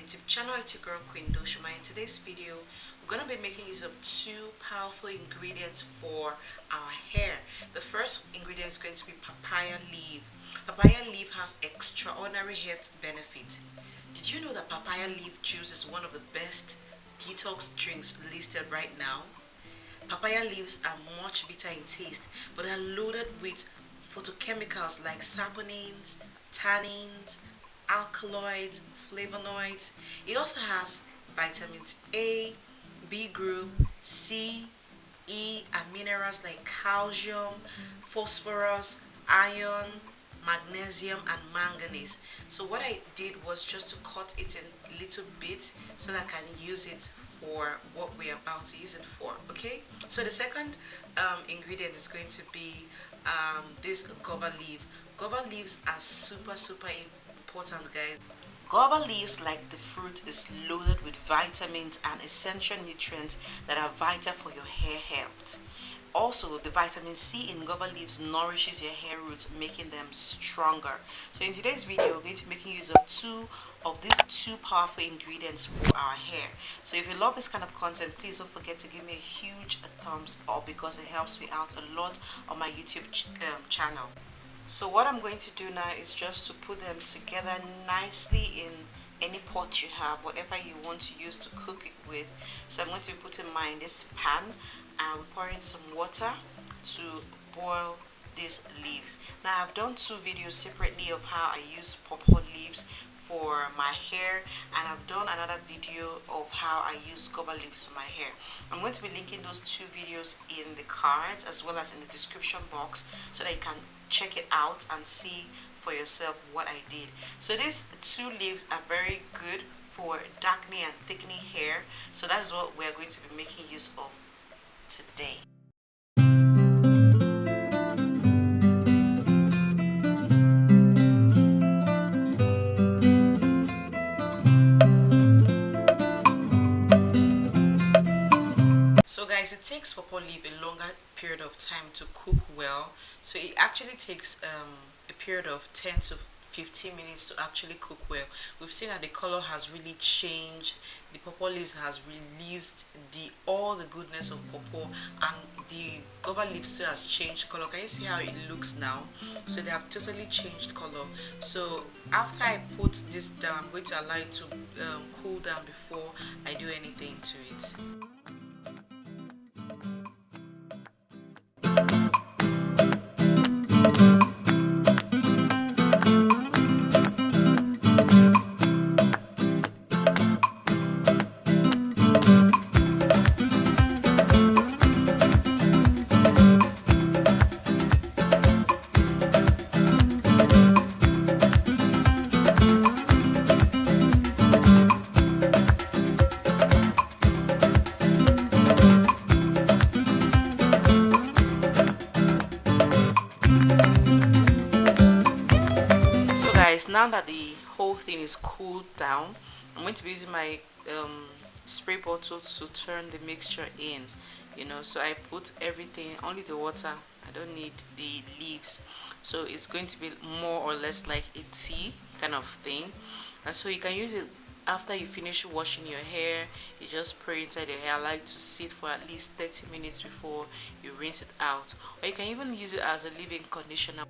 YouTube channel. It's your girl Queen Doshima. In today's video, we're going to be making use of two powerful ingredients for our hair. The first ingredient is going to be papaya leaf. Papaya leaf has extraordinary health benefit. Did you know that papaya leaf juice is one of the best detox drinks listed right now? Papaya leaves are much bitter in taste, but are loaded with phytochemicals like saponins, tannins, alkaloids, flavonoids. It also has vitamins A, B group, C, E, and minerals like calcium, phosphorus, iron, magnesium, and manganese. So what I did was just to cut it in little bits so that I can use it for what we're about to use it for. Okay, so the second ingredient is going to be this guava leaf. Guava leaves are super important, guys. Guava leaves, like the fruit, is loaded with vitamins and essential nutrients that are vital for your hair health. Also, the vitamin C in guava leaves nourishes your hair roots, making them stronger. So in today's video, we're going to be making use of these two powerful ingredients for our hair. So if you love this kind of content, please don't forget to give me a huge thumbs up, because it helps me out a lot on my YouTube channel. So what I'm going to do now is just to put them together nicely in any pot you have, whatever you want to use to cook it with. So I'm going to be putting mine in this pan, and I'll be pouring some water to boil these leaves. Now I've done two videos separately of how I use pawpaw leaves for my hair, and I've done another video of how I use guava leaves for my hair. I'm going to be linking those two videos in the cards as well as in the description box, so that you can check it out and see for yourself what I did. So these two leaves are very good for darkening and thickening hair, so that's what we're going to be making use of today. So guys, it takes pawpaw leaf a longer period of time to cook well. So it actually takes a period of 10 to 15 minutes to actually cook well. We've seen that the color has really changed. The pawpaw leaves has released all the goodness of pawpaw, and the guava leaf still has changed color. Can you see how it looks now? So they have totally changed color. So after I put this down, I'm going to allow it to cool down before I do anything to it. Now that the whole thing is cooled down, I'm going to be using my spray bottle to turn the mixture in, so I put everything, only the water. I don't need the leaves, so it's going to be more or less like a tea kind of thing. And so you can use it after you finish washing your hair. You just spray inside your hair. I like to sit for at least 30 minutes before you rinse it out, or you can even use it as a leave-in conditioner.